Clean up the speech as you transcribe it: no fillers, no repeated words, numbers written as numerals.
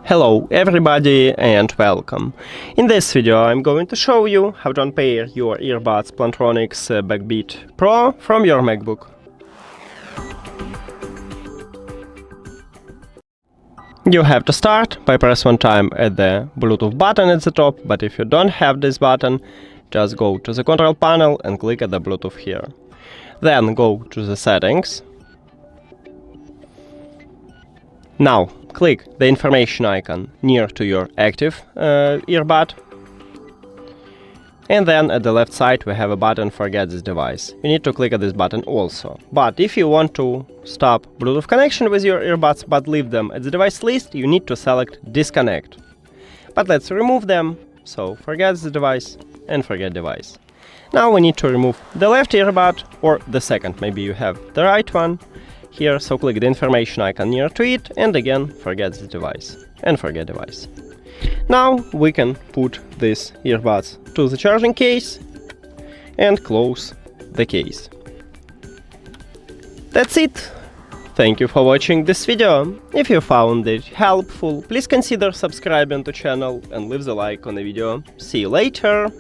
Hello everybody and welcome. In this video I'm going to show you how to unpair your earbuds Plantronics Backbeat Pro from your MacBook. You have to start by press one time at the Bluetooth button at the top, but if you don't have this button, just go to the control panel and click at the Bluetooth here. Then go to the settings. Now click the information icon near to your active earbud. And then at the left side we have a button for get this device. You need to click at this button also. But if you want to stop Bluetooth connection with your earbuds but leave them at the device list, you need to select disconnect. But let's remove them. So forget the device and forget device. Now we need to remove the left earbud or the second, maybe you have the right one here, so click the information icon near to it and again forget the device and forget device. Now we can put these earbuds to the charging case and close the case. That's it! Thank you for watching this video. If you found it helpful, please consider subscribing to the channel and leave the like on the video. See you later!